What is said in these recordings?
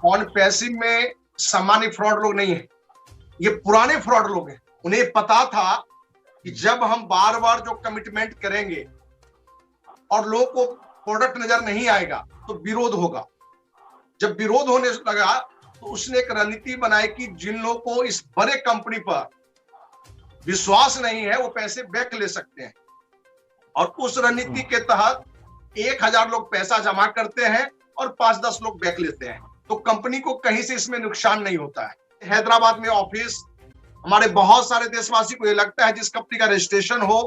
On passive में सामान्य fraud लोग नहीं है, ये पुराने फ्रॉड लोग हैं। उन्हें पता था कि जब हम बार बार जो कमिटमेंट करेंगे और लोगों को प्रोडक्ट नजर नहीं आएगा तो विरोध होगा। जब विरोध होने लगा तो उसने एक रणनीति बनाई कि जिन लोगों को इस बड़े कंपनी पर विश्वास नहीं है वो पैसे बैक ले सकते हैं, और उस रणनीति के तहत 1000 लोग पैसा जमा करते हैं और 5-10 लोग बैक लेते हैं, तो कंपनी को कहीं से इसमें नुकसान नहीं होता है। हैदराबाद में ऑफिस, हमारे बहुत सारे देशवासी को ये लगता है जिस कंपनी का रजिस्ट्रेशन हो,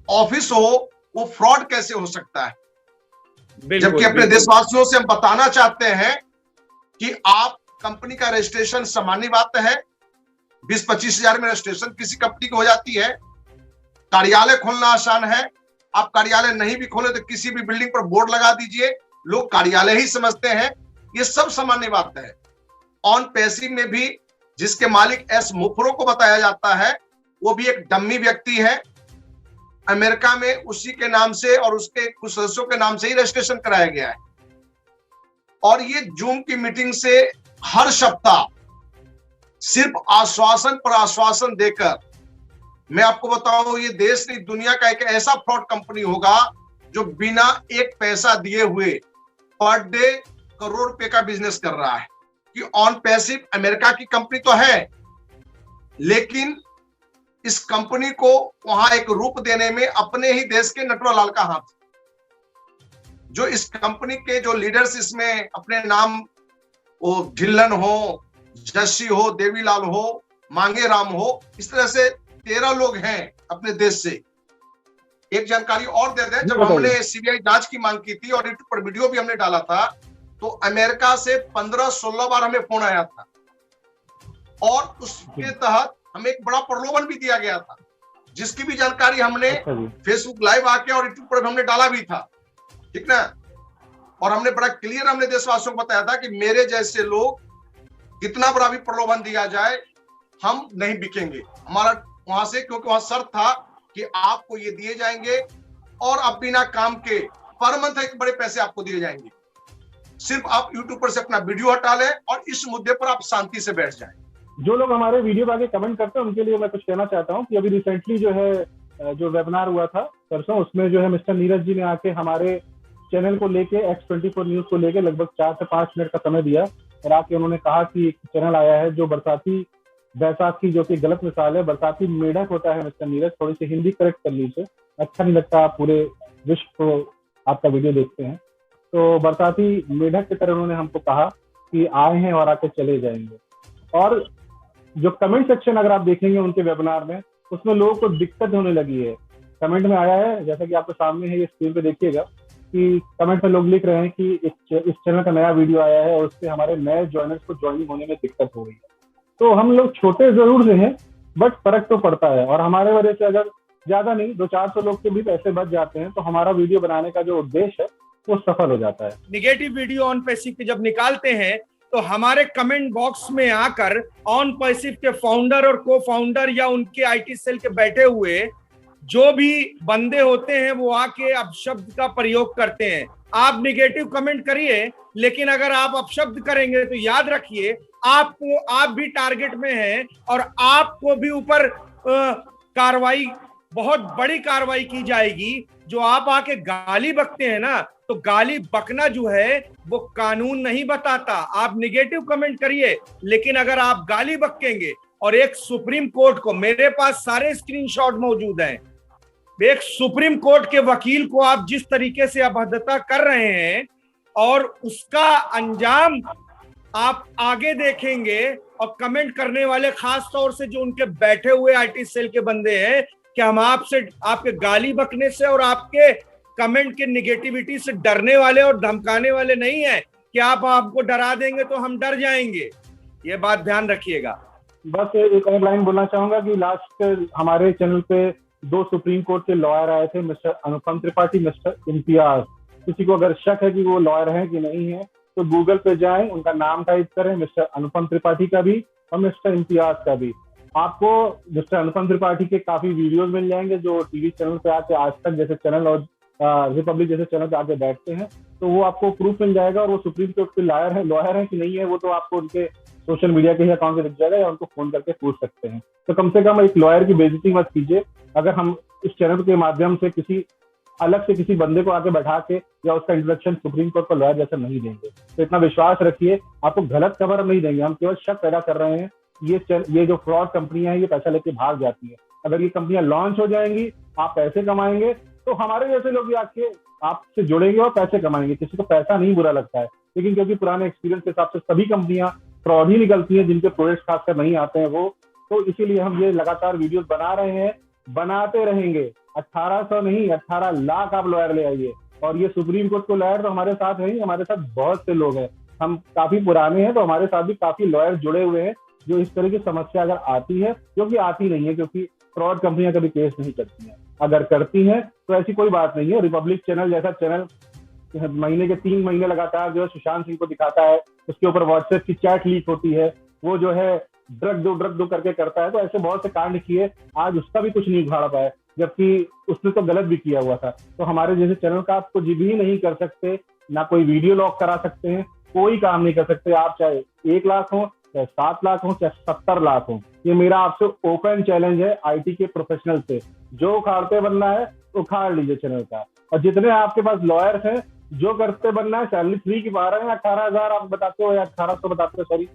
ऑफिस हो, वो फ्रॉड कैसे हो सकता है, जबकि अपने देशवासियों से हम बताना चाहते हैं कि आप कंपनी का रजिस्ट्रेशन सामान्य बात है। 20-25 हजार में रजिस्ट्रेशन किसी कंपनी की हो जाती है। कार्यालय खोलना आसान है, आप कार्यालय नहीं भी खोले तो किसी भी बिल्डिंग पर बोर्ड लगा दीजिए, लोग कार्यालय ही समझते हैं, ये सब सामान्य बात है। ऑन पैसिव में भी जिसके मालिक एस मुफरो को बताया जाता है, वो भी एक डम्मी व्यक्ति है। अमेरिका में उसी के नाम से और उसके कुछ सदस्यों के नाम से ही रजिस्ट्रेशन कराया गया है, और ये जूम की मीटिंग से हर सप्ताह सिर्फ आश्वासन पर आश्वासन देकर, मैं आपको बताऊं, ये देश नहीं दुनिया का एक ऐसा फ्रॉड कंपनी होगा जो बिना एक पैसा दिए हुए पर डे करोड़ रुपए का बिजनेस कर रहा है। कि ऑन पैसिव अमेरिका की कंपनी तो है, लेकिन इस कंपनी को वहां एक रूप देने में अपने ही देश के नटवरलाल का हाथ, जो इस कंपनी के जो लीडर्स इसमें अपने नाम, वो ढिल्लन हो, जस्सी हो, देवीलाल हो, मांगे राम हो, इस तरह से 13 लोग हैं अपने देश से। एक जानकारी और दे दें, जब हमने सीबीआई जांच की मांग की थी और यूट्यूब पर वीडियो भी हमने डाला था, तो अमेरिका से 15-16 बार हमें फोन आया था, और उसके तहत हमें एक बड़ा प्रलोभन भी दिया गया था, जिसकी भी जानकारी हमने फेसबुक लाइव आके और यूट्यूब पर हमने डाला भी था, ठीक ना। और हमने बड़ा क्लियर हमने देशवासियों को बताया था कि मेरे जैसे लोग कितना बड़ा भी प्रलोभन दिया जाए, हम नहीं बिकेंगे हमारा वहां से, क्योंकि वहां शर्त था कि आपको ये दिए जाएंगे और अब बिना काम के पर मंथ एक बड़े पैसे आपको दिए जाएंगे, सिर्फ आप यूट्यूब पर से अपना वीडियो हटा लें और इस मुद्दे पर आप शांति से बैठ जाएं। जो लोग हमारे वीडियो पे आके कमेंट करते हैं उनके लिए मैं कुछ कहना चाहता हूं कि अभी रिसेंटली जो है जो वेबिनार हुआ था परसों, उसमें जो है मिस्टर नीरज जी ने आके हमारे चैनल को लेके X24 न्यूज को लेके लगभग 4 से 5 मिनट का समय दिया, और आके उन्होंने कहा कि एक चैनल आया है जो बरसाती बैसाखी, जो कि गलत मिसाल है, बरसाती मेढक होता है। मिस्टर नीरज, थोड़ी सी हिंदी करेक्ट कर लीजिए, अच्छा नहीं लगता आप पूरे विश्व को आपका वीडियो देखते हैं। तो बरसाती मेढक की तरह उन्होंने हमको कहा कि आए हैं और आके चले जाएंगे। और जो कमेंट सेक्शन अगर आप देखेंगे उनके वेबिनार में, उसमें लोगों को दिक्कत होने लगी है। कमेंट में आया है, जैसा कि आपके सामने है, ये स्क्रीन पे देखिएगा कि कमेंट में लोग लिख रहे हैं कि इस चैनल का नया वीडियो आया है और उससे हमारे नए ज्वाइनर्स को ज्वाइनिंग होने में दिक्कत हो रही है। तो हम लोग छोटे जरूर से हैं, बट फर्क तो पड़ता है, और हमारे वजह से अगर ज्यादा नहीं 200-400 लोग के भी पैसे बच जाते हैं तो हमारा वीडियो बनाने का जो उद्देश्य है वो सफल हो जाता है। निगेटिव वीडियो ऑन पैसिव के जब निकालते हैं तो हमारे कमेंट बॉक्स में आकर ऑन पैसिव के फाउंडर और को फाउंडर या उनके आईटी सेल के बैठे हुए जो भी बंदे होते हैं वो आके अपशब्द का प्रयोग करते हैं। आप निगेटिव कमेंट करिए, लेकिन अगर आप अपशब्द करेंगे तो याद रखिए आप भी टारगेट में हैं और आपको भी ऊपर कार्रवाई, बहुत बड़ी कार्रवाई की जाएगी। जो आप आके गाली बकते हैं ना, तो गाली बकना जो है वो कानून नहीं बताता। आप निगेटिव कमेंट करिए, लेकिन अगर आप गाली बकेंगे और एक सुप्रीम कोर्ट को, मेरे पास सारे स्क्रीनशॉट मौजूद हैं, एक सुप्रीम कोर्ट के वकील को आप जिस तरीके से अभद्रता कर रहे हैं और उसका अंजाम आप आगे देखेंगे, और कमेंट करने वाले खास तौर से जो उनके बैठे हुए आईटी सेल के बंदे हैं, कि हम आपसे, आपके गाली बकने से और आपके कमेंट के निगेटिविटी से डरने वाले और धमकाने वाले नहीं है कि आप हमको डरा देंगे तो हम डर जाएंगे। ये बात ध्यान रखिएगा। बस एक और लाइन बोलना चाहूंगा कि लास्ट हमारे चैनल पे 2 सुप्रीम कोर्ट के लॉयर आए थे, मिस्टर अनुपम त्रिपाठी, मिस्टर इम्तियाज। किसी को अगर शक है कि वो लॉयर हैं कि नहीं है तो गूगल पे जाएं, उनका नाम टाइप करें, मिस्टर अनुपम त्रिपाठी का भी और मिस्टर इम्तियाज का भी। आपको मिस्टर अनुपम त्रिपाठी के काफी वीडियोस मिल जाएंगे जो टीवी चैनल पे आके आज तक जैसे चैनल और रिपब्लिक जैसे चैनल पे आके बैठते हैं, तो वो आपको प्रूफ मिल जाएगा, और वो सुप्रीम कोर्ट के लॉयर है कि नहीं है, वो तो आपको उनके सोशल मीडिया के अकाउंट पे दिख जाएगा, या उनको फोन करके पूछ सकते हैं। तो कम से कम एक लॉयर की बेइज्जती मत कीजिए। अगर हम इस चैनल के माध्यम से किसी अलग से किसी बंदे को आके बैठा के या उसका इंट्रोडक्शन सुप्रीम कोर्ट पर लॉयर जैसा नहीं देंगे, तो इतना विश्वास रखिए, आपको गलत खबर नहीं देंगे। हम केवल शक पैदा कर रहे हैं, ये जो फ्रॉड कंपनियां हैं ये पैसा लेके भाग जाती है। अगर ये कंपनियां लॉन्च हो जाएंगी, आप पैसे कमाएंगे, तो हमारे जैसे लोग भी आके आपसे जुड़ेंगे और पैसे कमाएंगे। किसी को पैसा नहीं बुरा लगता है, लेकिन क्योंकि पुराने एक्सपीरियंस के हिसाब से सभी कंपनियां फ्रॉड ही निकलती हैं, जिनके प्रोडक्ट्स खासकर नहीं आते हैं वो, तो इसीलिए हम ये लगातार वीडियोस बना रहे हैं, बनाते रहेंगे। 1800 नहीं 18 लाख आप लॉयर ले आइए। और ये सुप्रीम कोर्ट को लॉयर तो हमारे साथ है ही, हमारे साथ बहुत से लोग हैं, हम काफी पुराने हैं, तो हमारे साथ भी काफी लॉयर जुड़े हुए हैं, जो इस तरह की समस्या अगर आती है, जो कि आती नहीं है क्योंकि फ्रॉड कंपनियां कभी केस नहीं करती हैं, अगर करती हैं तो ऐसी कोई बात नहीं है। रिपब्लिक चैनल जैसा चैनल महीने के 3 महीने लगातार जो है सुशांत सिंह को दिखाता है, उसके ऊपर व्हाट्सएप की चैट लीक होती है, वो जो है ड्रग दो करके करता है, तो ऐसे बहुत से कांड किए, आज उसका भी कुछ नहीं उखाड़ पाया, जबकि उसने तो गलत भी किया हुआ था। तो हमारे जैसे चैनल का आप कुछ भी नहीं कर सकते, ना कोई वीडियो लॉक करा सकते हैं, कोई काम नहीं कर सकते। आप चाहे 1 लाख हो, चाहे 7 लाख हो, चाहे 70 लाख हो, ये मेरा आपसे ओपन चैलेंज है आईटी के प्रोफेशनल से। जो उखाड़ते बनना है उखाड़ लीजिए चैनल का। और जितने आपके पास लॉयर्स हैं, जो करते बनना है, सैलरी फ्री की पा रहे हैं, 18,000 आप बताते हो या 1800 बताते हो, सॉरी,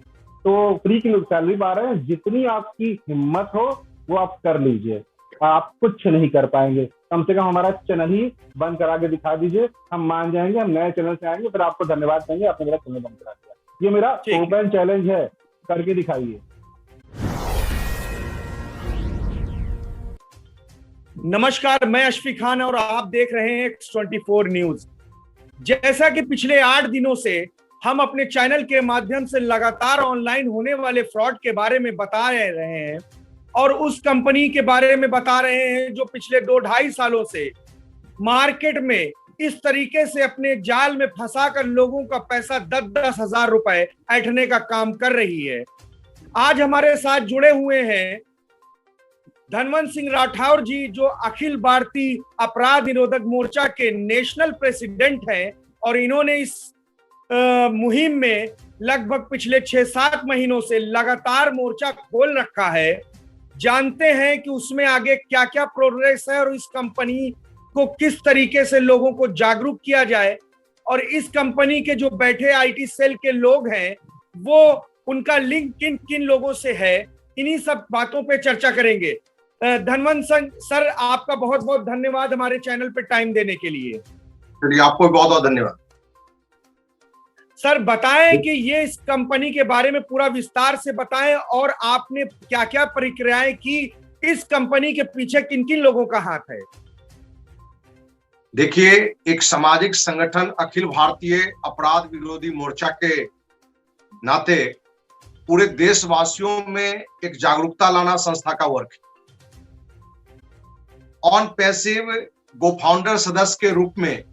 तो फ्री की सैलरी पा रहे हैं। जितनी आपकी हिम्मत हो वो आप कर लीजिए, आप कुछ नहीं कर पाएंगे। कम से कम हमारा चैनल ही बंद करा के दिखा दीजिए, हम मान जाएंगे, हम नए चैनल से आएंगे, फिर आपको धन्यवाद कहेंगे, आपने मेरा चैनल बंद करा दिया। ये मेरा ओपन चैलेंज है, करके दिखाइए। नमस्कार, मैं अशफीक खान और आप देख रहे हैं X24 न्यूज। जैसा कि पिछले 8 दिनों से हम अपने चैनल के माध्यम से लगातार ऑनलाइन होने वाले फ्रॉड के बारे में बता रहे हैं, और उस कंपनी के बारे में बता रहे हैं जो पिछले 2-2.5 सालों से मार्केट में इस तरीके से अपने जाल में फंसाकर लोगों का पैसा 10-10 हजार रुपए ऐंठने का काम कर रही है। आज हमारे साथ जुड़े हुए हैं धनवंत सिंह राठौर जी, जो अखिल भारतीय अपराध निरोधक मोर्चा के नेशनल प्रेसिडेंट हैं, और इन्होंने इस मुहिम में लगभग पिछले 6-7 महीनों से लगातार मोर्चा खोल रखा है। जानते हैं कि उसमें आगे क्या क्या प्रोग्रेस है और इस कंपनी को किस तरीके से लोगों को जागरूक किया जाए, और इस कंपनी के जो बैठे आईटी सेल के लोग हैं वो उनका लिंक किन किन लोगों से है, इन्हीं सब बातों पे चर्चा करेंगे। धनवंत सर, आपका बहुत बहुत धन्यवाद हमारे चैनल पे टाइम देने के लिए। चलिए, आपको बहुत बहुत धन्यवाद। सर बताएं कि ये इस कंपनी के बारे में पूरा विस्तार से बताएं, और आपने क्या क्या प्रक्रियाएं की, इस कंपनी के पीछे किन किन लोगों का हाथ है। देखिए, एक सामाजिक संगठन अखिल भारतीय अपराध विरोधी मोर्चा के नाते पूरे देशवासियों में एक जागरूकता लाना संस्था का वर्क है। ऑन पैसिव गो फाउंडर सदस्य के रूप में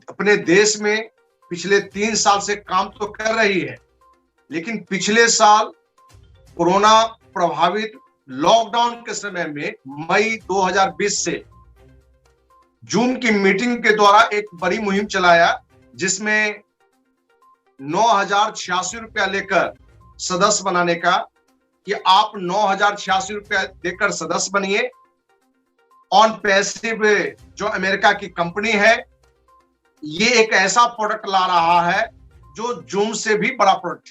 अपने देश में पिछले 3 साल से काम तो कर रही है, लेकिन पिछले साल कोरोना प्रभावित लॉकडाउन के समय में मई 2020 से जूम की मीटिंग के द्वारा एक बड़ी मुहिम चलाया, जिसमें 9,086 रुपया लेकर सदस्य बनाने का, कि आप 9,086 रुपया देकर सदस्य बनिए। ऑन पैसिव जो अमेरिका की कंपनी है, ये एक ऐसा प्रोडक्ट ला रहा है जो जूम से भी बड़ा प्रोडक्ट,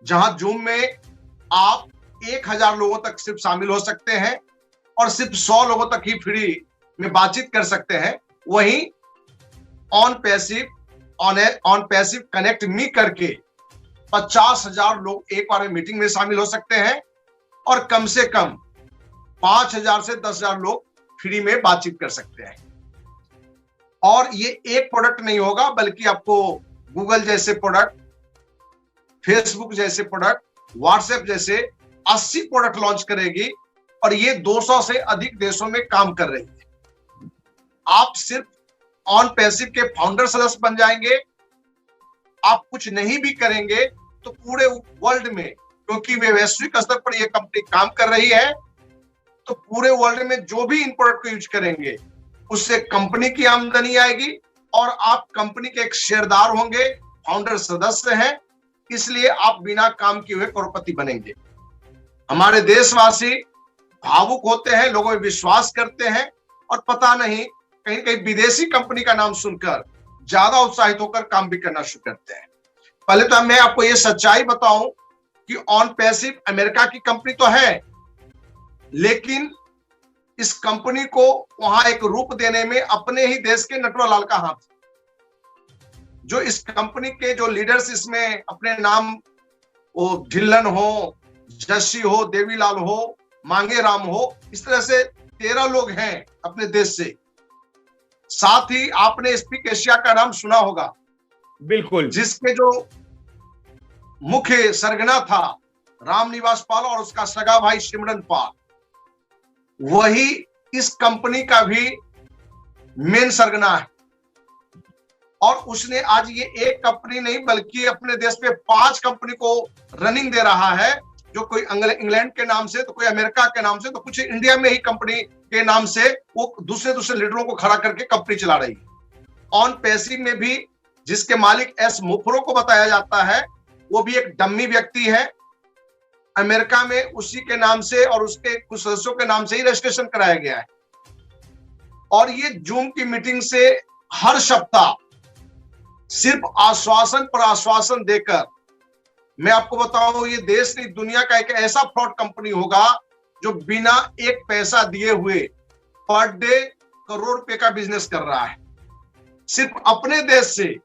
जहां जूम में आप 1,000 लोगों तक सिर्फ शामिल हो सकते हैं और सिर्फ 100 लोगों तक ही फ्री में बातचीत कर सकते हैं। वहीं ऑन पैसिव कनेक्ट मी करके 50,000 लोग एक बार में मीटिंग में शामिल हो सकते हैं, और कम से कम 5,000 से 10,000 लोग फ्री में बातचीत कर सकते हैं। और ये एक प्रोडक्ट नहीं होगा, बल्कि आपको गूगल जैसे प्रोडक्ट, फेसबुक जैसे प्रोडक्ट, व्हाट्सएप जैसे 80 प्रोडक्ट लॉन्च करेगी, और ये 200 से अधिक देशों में काम कर रही है। आप सिर्फ ऑन पैसिव के फाउंडर सदस्य बन जाएंगे, आप कुछ नहीं भी करेंगे तो पूरे वर्ल्ड में, क्योंकि वे वैश्विक स्तर पर यह कंपनी काम कर रही है, तो पूरे वर्ल्ड में जो भी इन प्रोडक्ट को यूज करेंगे उससे कंपनी की आमदनी आएगी और आप कंपनी के एक शेयरदार होंगे, फाउंडर सदस्य हैं, इसलिए आप बिना काम किए हुए करोड़पति बनेंगे। हमारे देशवासी भावुक होते हैं, लोगों में विश्वास करते हैं और पता नहीं कहीं कहीं विदेशी कंपनी का नाम सुनकर ज्यादा उत्साहित होकर काम भी करना शुरू करते हैं। पहले तो मैं आपको ये सच्चाई बताऊं कि ऑन पैसिव अमेरिका की कंपनी तो है, लेकिन इस कंपनी को वहां एक रूप देने में अपने ही देश के नटवरलाल का हाथ। जो इस कंपनी के जो लीडर्स इसमें अपने नाम, वो ढिल्लन हो, जस्सी हो, देवीलाल हो, मांगे राम हो, इस तरह से 13 लोग हैं अपने देश से। साथ ही आपने स्पीक एशिया का नाम सुना होगा, बिल्कुल, जिसके जो मुख्य सरगना था रामनिवास पाल और उसका सगा भाई सिमरन पाल, वही इस कंपनी का भी मेन सरगना है। और उसने आज ये एक कंपनी नहीं बल्कि अपने देश में 5 कंपनी को रनिंग दे रहा है, जो कोई इंग्लैंड के नाम से, तो कोई अमेरिका के नाम से, तो कुछ इंडिया में ही कंपनी के नाम से वो दूसरे लीडरों को खड़ा करके कंपनी चला रही है। ऑन पैसिव में भी जिसके मालिक एस मुफरो को बताया जाता है, वो भी एक डम्मी व्यक्ति है। अमेरिका में उसी के नाम से और उसके कुछ सदस्यों के नाम से ही रजिस्ट्रेशन कराया गया है। और ये जूम की मीटिंग से हर सप्ताह सिर्फ आश्वासन पर आश्वासन देकर, मैं आपको बताऊं, ये देश नहीं दुनिया का एक ऐसा फ्रॉड कंपनी होगा जो बिना एक पैसा दिए हुए पर डे करोड़ रुपए का बिजनेस कर रहा है, सिर्फ अपने देश से।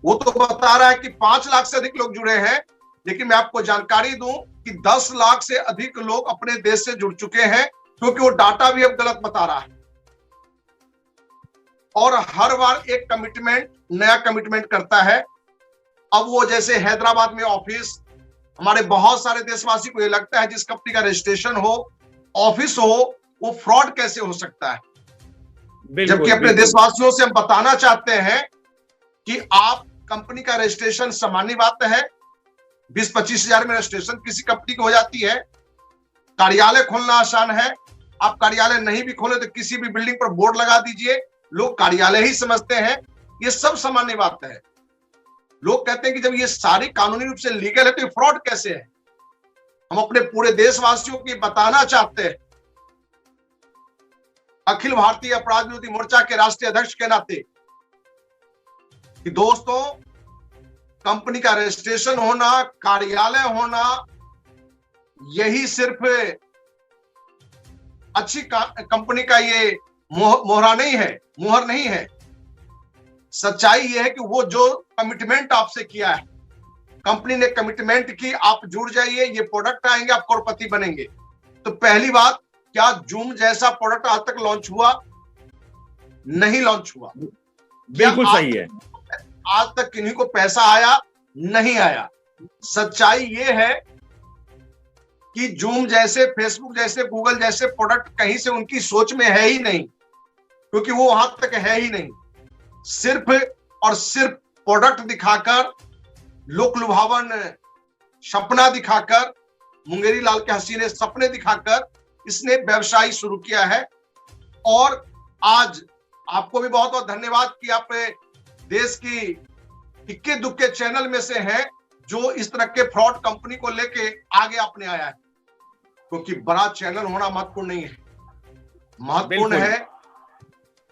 वो तो बता रहा है कि 5 लाख से अधिक लोग जुड़े हैं, लेकिन मैं आपको जानकारी दूं कि 10 लाख से अधिक लोग अपने देश से जुड़ चुके हैं, क्योंकि वो डाटा भी अब गलत बता रहा है। और हर बार एक कमिटमेंट, नया कमिटमेंट करता है। अब वो जैसे हैदराबाद में ऑफिस, हमारे बहुत सारे देशवासी को ये लगता है जिस कंपनी का रजिस्ट्रेशन हो, ऑफिस हो, वो फ्रॉड कैसे हो सकता है। जबकि अपने देशवासियों से हम बताना चाहते हैं कि आप कंपनी का रजिस्ट्रेशन सामान्य बात है, 20-25 हजार में रजिस्ट्रेशन किसी कंपनी की हो जाती है। कार्यालय खोलना आसान है, आप कार्यालय नहीं भी खोले तो किसी भी बिल्डिंग पर बोर्ड लगा दीजिए, लोग कार्यालय ही समझते हैं, ये सब सामान्य बात है। लोग कहते हैं कि जब ये सारी कानूनी रूप से लीगल है तो ये फ्रॉड कैसे है। हम अपने पूरे देशवासियों को बताना चाहते हैं, अखिल भारतीय अपराध विरोधी मोर्चा के राष्ट्रीय अध्यक्ष के नाते, कि दोस्तों, कंपनी का रजिस्ट्रेशन होना, कार्यालय होना, यही सिर्फ अच्छी कंपनी का ये मोहर नहीं है। सच्चाई ये है कि वो जो कमिटमेंट आपसे किया है, कंपनी ने कमिटमेंट की, आप जुड़ जाइए, ये प्रोडक्ट आएंगे, आप करोड़पति बनेंगे। तो पहली बात, क्या जूम जैसा प्रोडक्ट आज तक लॉन्च हुआ? नहीं लॉन्च हुआ। बिल्कुल सही है। आज तक किन्हीं को पैसा आया? नहीं आया। सच्चाई ये है कि जूम जैसे, फेसबुक जैसे, गूगल जैसे प्रोडक्ट कहीं से उनकी सोच में है ही नहीं, क्योंकि वो वहां तक है ही नहीं। सिर्फ और सिर्फ प्रोडक्ट दिखाकर, लोक लुभावन सपना दिखाकर, मुंगेरी लाल के हसीने सपने दिखाकर इसने व्यवसाय शुरू किया है। और आज आपको भी बहुत बहुत धन्यवाद कि आप देश की इक्के दुक्के चैनल में से हैं जो इस तरह के फ्रॉड कंपनी को लेके आगे आपने आया है, क्योंकि बड़ा चैनल होना महत्वपूर्ण नहीं है। महत्वपूर्ण है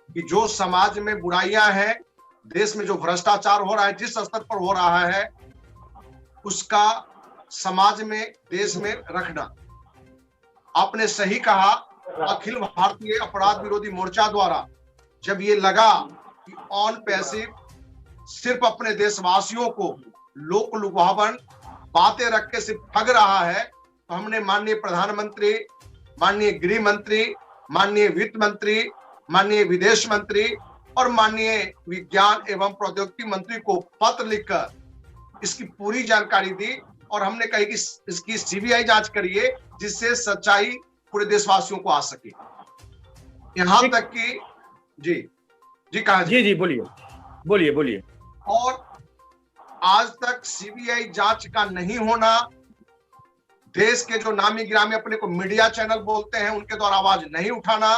कि जो समाज में बुराइयां हैं, देश में जो भ्रष्टाचार हो रहा है, जिस स्तर पर हो रहा है, उसका समाज में, देश में रखना। आपने सही कहा, अखिल भारतीय अपराध विरोधी मोर्चा द्वारा जब ये लगा कि ऑन पैसिव सिर्फ अपने देशवासियों को लोक लुभावन बातें रख के सिर्फ ठग रहा है, तो हमने माननीय प्रधानमंत्री, माननीय गृह मंत्री, माननीय वित्त मंत्री, माननीय विदेश मंत्री और माननीय विज्ञान एवं प्रौद्योगिकी मंत्री को पत्र लिखकर इसकी पूरी जानकारी दी और हमने कही कि इसकी सीबीआई जांच करिए, जिससे सच्चाई पूरे देशवासियों को आ सके। यहां तक कि जी कहा जी बोलिए। और आज तक सीबीआई जांच का नहीं होना, देश के जो नामी गिरामी अपने को मीडिया चैनल बोलते हैं, उनके द्वारा आवाज नहीं उठाना,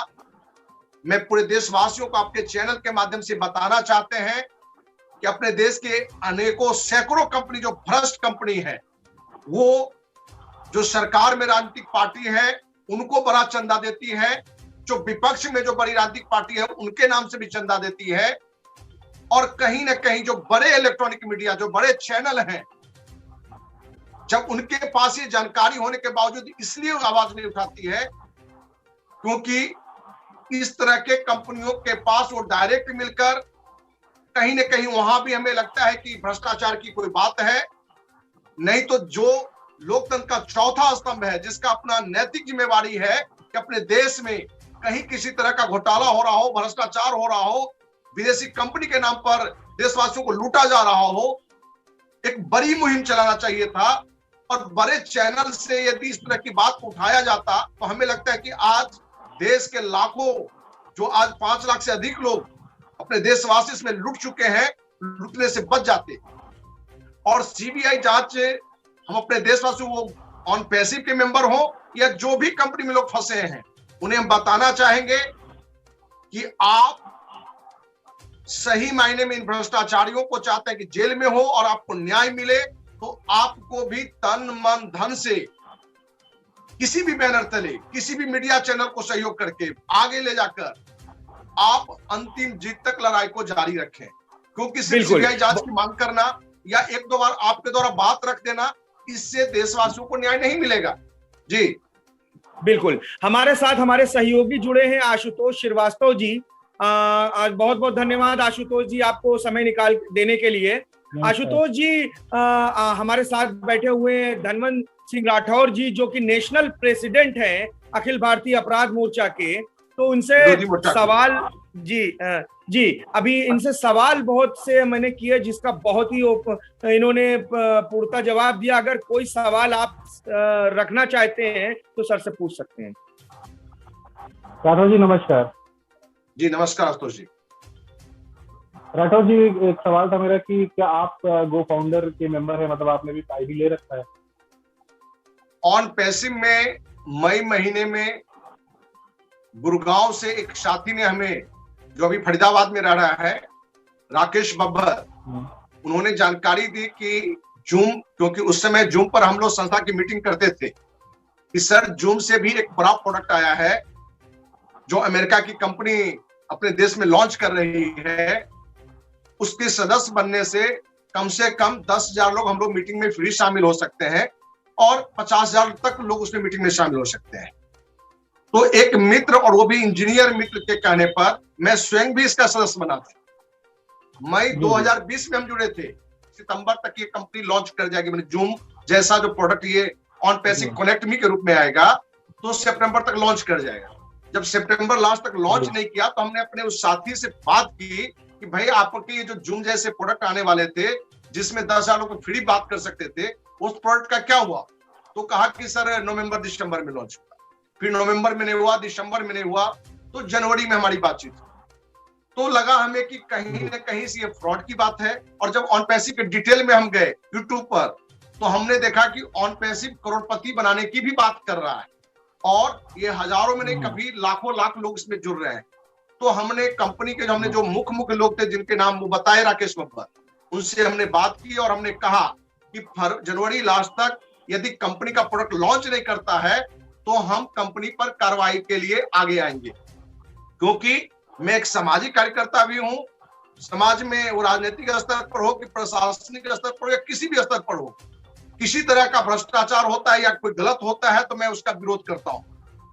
मैं पूरे देशवासियों को आपके चैनल के माध्यम से बताना चाहते हैं कि अपने देश के अनेकों सैकड़ों कंपनी जो भ्रष्ट कंपनी है, वो जो सरकार में राजनीतिक पार्टी है उनको बड़ा चंदा देती है, जो विपक्ष में जो बड़ी राजनीतिक पार्टी है उनके नाम से भी चंदा देती है, और कहीं ना कहीं जो बड़े इलेक्ट्रॉनिक मीडिया, जो बड़े चैनल हैं, जब उनके पास ये जानकारी होने के बावजूद इसलिए आवाज नहीं उठाती है क्योंकि इस तरह के कंपनियों के पास वो डायरेक्ट मिलकर कहीं ना कहीं वहां भी हमें लगता है कि भ्रष्टाचार की कोई बात है। नहीं तो जो लोकतंत्र का चौथा स्तंभ है, जिसका अपना नैतिक जिम्मेवारी है कि अपने देश में कहीं किसी तरह का घोटाला हो रहा हो, भ्रष्टाचार हो रहा हो, विदेशी कंपनी के नाम पर देशवासियों को लूटा जा रहा हो, एक बड़ी मुहिम चलाना चाहिए था। और बड़े चैनल से यदि इस तरह की बात को उठाया जाता तो हमें लगता है कि आज देश के लाखों, जो आज 5 लाख से अधिक लोग अपने देशवासी इसमें लुट चुके हैं, लुटने से बच जाते। और सीबीआई जांच हम अपने देशवासियों को ऑन पैसिव के मेंबर हो या जो भी कंपनी में लोग फंसे हैं, उन्हें हम बताना चाहेंगे कि आप सही मायने में इन भ्रष्टाचारियों को चाहते हैं कि जेल में हो और आपको न्याय मिले, तो आपको भी तन मन धन से किसी भी बैनर तले, किसी भी मीडिया चैनल को सहयोग करके आगे ले जाकर आप अंतिम जीत तक लड़ाई को जारी रखें। क्योंकि सिर्फ सीबीआई जांच की मांग करना या 1-2 बार आपके द्वारा बात रख देना, इससे देशवासियों को न्याय नहीं मिलेगा। जी बिल्कुल। हमारे साथ हमारे सहयोगी जुड़े हैं, आशुतोष श्रीवास्तव जी। आज बहुत बहुत धन्यवाद आशुतोष जी, आपको समय निकाल देने के लिए। आशुतोष जी हमारे साथ बैठे हुए हैं धनवंत सिंह राठौर जी, जो कि नेशनल प्रेसिडेंट हैं अखिल भारतीय अपराध मोर्चा के। तो उनसे सवाल जी अभी इनसे सवाल बहुत से मैंने किए, जिसका बहुत ही इन्होंने पूर्णतः जवाब दिया। अगर कोई सवाल आप रखना चाहते हैं तो सर से पूछ सकते हैं। राठौर जी नमस्कार। जी नमस्कार आशुतोष जी। राठौर जी, एक सवाल था मेरा कि क्या आप गो फाउंडर के मेंबर हैं, मतलब आपने भी आईडी ले रखा है? ऑन पैसिव में मई महीने में गुड़गांव से एक साथी ने हमें, जो अभी फरीदाबाद में रह रहा है, राकेश बब्बर, उन्होंने जानकारी दी कि जूम, क्योंकि उस समय जूम पर हम लोग संस्था की मीटिंग करते थे, कि सर जूम से भी एक बड़ा प्रोडक्ट आया है जो अमेरिका की कंपनी अपने देश में लॉन्च कर रही है। उसके सदस्य बनने से कम 10,000 लोग हम लोग मीटिंग में फ्री शामिल हो सकते हैं और 50,000 तक लोग उसमें मीटिंग में शामिल हो सकते हैं। तो एक मित्र, और वो भी इंजीनियर मित्र के कहने पर मैं स्वयं भी इसका सदस्य बना था। मई 2020 में हम जुड़े थे। सितंबर तक ये कंपनी लॉन्च कर जाएगी। मैंने जूम जैसा जो प्रोडक्ट ये ऑन पैसिव कनेक्ट मी के रूप में आएगा तो सितंबर तक लॉन्च कर जाएगा। जब सितंबर लास्ट तक लॉन्च नहीं किया तो हमने अपने उस साथी से बात की कि भाई आपके ये जो जूम जैसे प्रोडक्ट आने वाले थे, जिसमें 10,000 लोग फ्री बात कर सकते थे, उस प्रोडक्ट का क्या हुआ? तो कहा कि सर नवंबर दिसंबर में लॉन्च हुआ। फिर नवंबर में नहीं हुआ, दिसंबर में नहीं हुआ, तो जनवरी में हमारी बातचीत हुई। तो लगा हमें कि कहीं ना कहीं से ये फ्रॉड की बात है। और जब ऑन पैसिव के डिटेल में हम गए यूट्यूब पर, तो हमने देखा कि ऑन पैसिव करोड़पति बनाने की भी बात कर रहा है और ये हजारों में नहीं, कभी लाखों लाख लोग इसमें जुड़ रहे हैं। तो हमने कंपनी के हमने जो मुख्य लोग थे, जिनके नाम वो बताए राकेश बब्बर, उनसे हमने बात की और हमने कहा कि जनवरी लास्ट तक यदि कंपनी का प्रोडक्ट लॉन्च नहीं करता है तो हम कंपनी पर कार्रवाई के लिए आगे आएंगे। क्योंकि मैं एक सामाजिक कार्यकर्ता भी हूं। समाज में वो राजनीतिक स्तर पर हो कि प्रशासनिक स्तर पर हो या किसी भी स्तर पर हो, किसी तरह का भ्रष्टाचार होता है या कोई गलत होता है तो मैं उसका विरोध करता हूं।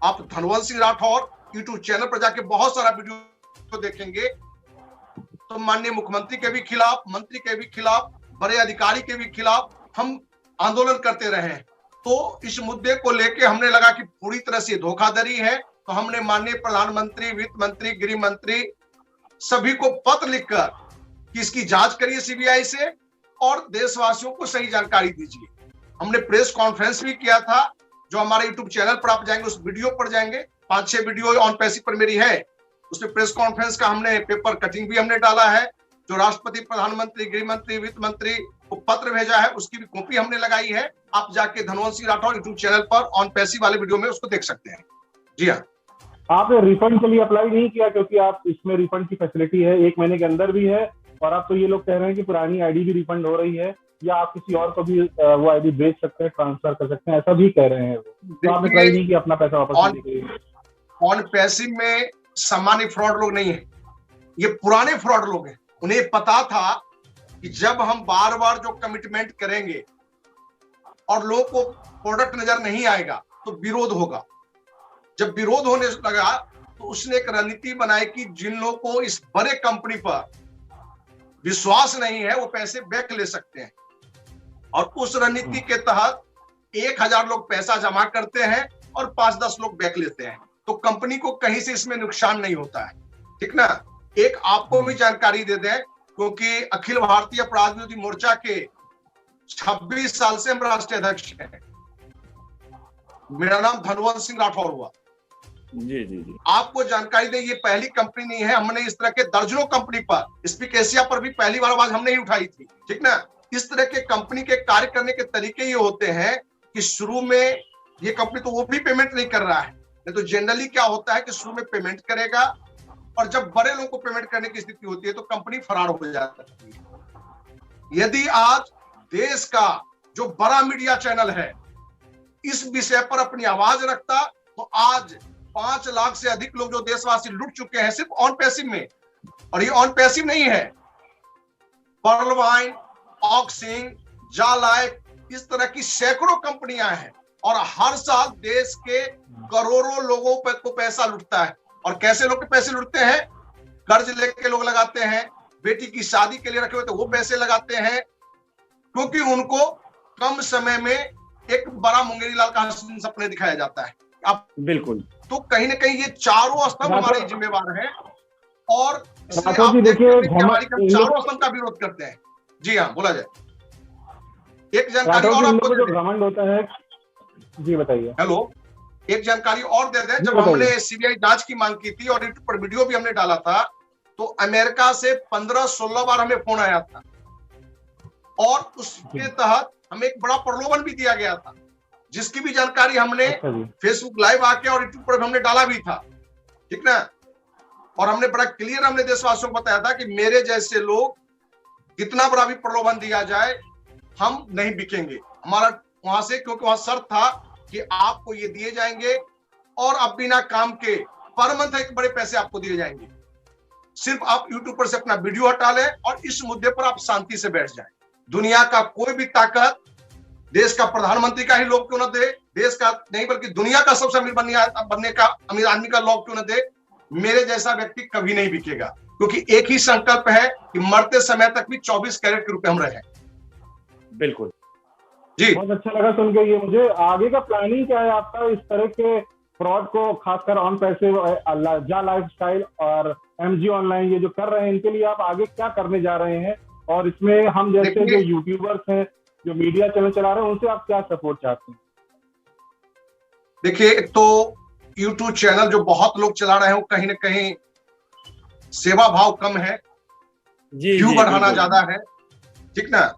आप धनवंत सिंह राठौर यूट्यूब चैनल पर जाके बहुत सारा वीडियो देखेंगे, तो माननीय मुख्यमंत्री के भी खिलाफ, मंत्री के भी खिलाफ, बड़े अधिकारी के भी खिलाफ हम आंदोलन करते रहे। तो इस मुद्दे को लेके हमने लगा कि पूरी तरह से धोखाधड़ी है, तो हमने माननीय प्रधानमंत्री, वित्त मंत्री, गृह मंत्री सभी को पत्र लिखकर कि इसकी जांच करिए सीबीआई से और देशवासियों को सही जानकारी दीजिए। हमने प्रेस कॉन्फ्रेंस भी किया था, जो हमारे यूट्यूब चैनल पर आप जाएंगे, उस वीडियो पर जाएंगे, 5-6 वीडियो ऑन पैसिव पर मेरी है, उसमें प्रेस कॉन्फ्रेंस का हमने पेपर कटिंग भी हमने डाला है। जो राष्ट्रपति, प्रधानमंत्री, गृह मंत्री, वित्त मंत्री को पत्र भेजा है, उसकी भी कॉपी हमने लगाई है। आप जाके धनवंत सिंह राठौर यूट्यूब चैनल पर ऑन पैसिव वाले वीडियो में उसको देख सकते हैं। जी हाँ आपने रिफंड के लिए अप्लाई नहीं किया क्योंकि आप इसमें रिफंड की फैसिलिटी है 1 महीने के अंदर भी है, और आप तो ये लोग कह रहे हैं कि पुरानी आईडी भी रिफंड हो रही है, या आप किसी और को भी वो आईडी बेच सकते हैं, ट्रांसफर कर सकते हैं, ऐसा भी कह रहे हैं वो। तो आपने ट्राई नहीं किया अपना पैसा वापस लेने के लिए? ऑन पैसिव में सामान्य फ्रॉड लोग नहीं है, ये पुराने फ्रॉड लोग हैं। उन्हें पता था कि जब हम बार बार जो कमिटमेंट करेंगे और लोगों को प्रोडक्ट नजर नहीं आएगा तो विरोध होगा। जब विरोध होने लगा तो उसने एक रणनीति बनाई कि जिन लोगों को इस बड़े कंपनी पर विश्वास नहीं है वो पैसे बैक ले सकते हैं, और उस रणनीति के तहत 1000 लोग पैसा जमा करते हैं और 5-10 लोग बैक लेते हैं, तो कंपनी को कहीं से इसमें नुकसान नहीं होता है। ठीक ना। एक आपको भी जानकारी दे दें, क्योंकि अखिल भारतीय अपराध विरोधी मोर्चा के 26 साल से हम राष्ट्रीय अध्यक्ष हैं। मेरा नाम धनवंत सिंह राठौर हुआ। जी जी जी। आपको जानकारी दें, ये पहली कंपनी नहीं है, हमने इस तरह के दर्जनों कंपनी पर, स्पीक एशिया पर भी पहली बार आवाज हमने ही उठाई थी। ठीक ना। इस तरह के कंपनी के कार्य करने के तरीके ये होते हैं कि शुरू में ये कंपनी तो वो भी पेमेंट नहीं कर रहा है, नहीं तो जनरली क्या होता है कि शुरू में पेमेंट करेगा और जब बड़े लोगों को पेमेंट करने की स्थिति होती है तो कंपनी फरार हो जाती है। यदि आज देश का जो बड़ा मीडिया चैनल है इस विषय पर अपनी आवाज रखता तो आज 5 लाख से अधिक लोग जो देशवासी लुट चुके हैं सिर्फ ऑन पैसिव में। और ये ऑन पैसिव नहीं है, पर्ल वाइन, ऑक्सिंग, जालाइक, इस तरह की सैकड़ों कंपनियां हैं और हर साल देश के करोड़ों लोगों पर को पैसा लुटता है। और कैसे लोग के पैसे लुटते हैं? कर्ज लेके लोग लगाते हैं, बेटी की शादी के लिए रखे हुए तो वो पैसे लगाते हैं, क्योंकि उनको कम समय में एक बड़ा मुंगेरी लाल का सपने दिखाया जाता है। अब बिल्कुल, तो कहीं ना कहीं ये चारों स्तंभ हमारे जिम्मेवार हैं और इसलिए आप देखिए हमारी चारों स्तंभ का विरोध करते हैं। जी हाँ, बोला जाए। एक जानकारी और आपको जो घमंड होता है, जी बताइए। हेलो, एक जानकारी और दे दें, जब हमने सीबीआई जांच की मांग की थी और यूट्यूब पर वीडियो भी हमने डाला था तो अमेरिका से 15-16 बार हमें फोन आया था और उसके तहत हमें एक बड़ा प्रलोभन भी दिया गया था, जिसकी भी जानकारी हमने फेसबुक लाइव आके और यूट्यूब पर हमने डाला भी था। ठीक ना। और हमने बड़ा क्लियर हमने देशवासियों को बताया था कि मेरे जैसे लोग कितना बड़ा भी प्रलोभन दिया जाए हम नहीं बिकेंगे हमारा वहां से, क्योंकि वहां शर्त था कि आपको ये दिए जाएंगे और अब बिना काम के पर मंथ एक बड़े पैसे आपको दिए जाएंगे, सिर्फ आप यूट्यूब पर से अपना वीडियो हटा लें और इस मुद्दे पर आप शांति से बैठ जाएं। दुनिया का कोई भी ताकत देश का प्रधानमंत्री का ही लोग क्यों न दे, देश का नहीं बल्कि दुनिया का सबसे अमीर बनने का अमीर आदमी का लोग क्यों न दे, मेरे जैसा व्यक्ति कभी नहीं बिकेगा, क्योंकि एक ही संकल्प है कि मरते समय तक भी 24 कैरेट के रुपए हम रहे। बिल्कुल जी, बहुत अच्छा लगा सुन के। ये मुझे आगे का प्लानिंग क्या है आपका इस तरह के फ्रॉड को, खासकर ऑन पैसे, जा लाइफस्टाइल और एमजी ऑनलाइन ये जो कर रहे हैं, इनके लिए आप आगे क्या करने जा रहे हैं? और इसमें हम जैसे जो यूट्यूबर्स हैं, जो मीडिया चैनल चला रहे हैं, उनसे आप क्या सपोर्ट चाहते हैं? देखिए, एक तो यूट्यूब चैनल जो बहुत लोग चला रहे हैं वो कहीं ना कहीं सेवा भाव कम है, व्यू बढ़ाना ज्यादा है। ठीक ना।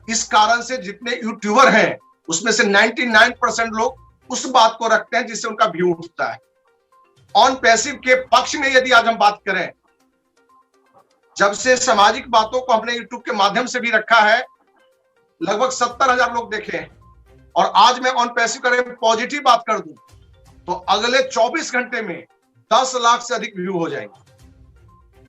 इस कारण से जितने यूट्यूबर हैं उसमें से 99% लोग उस बात को रखते हैं जिससे उनका व्यू उठता है। ऑन पैसिव के पक्ष में यदि आज हम बात करें, जब से सामाजिक बातों को हमने यूट्यूब के माध्यम से भी रखा है, लगभग 70,000 लोग देखे हैं। और आज मैं ऑन पैसिव करें पॉजिटिव बात कर दूं तो अगले 24 घंटे में 10 लाख से अधिक व्यू हो जाएंगे।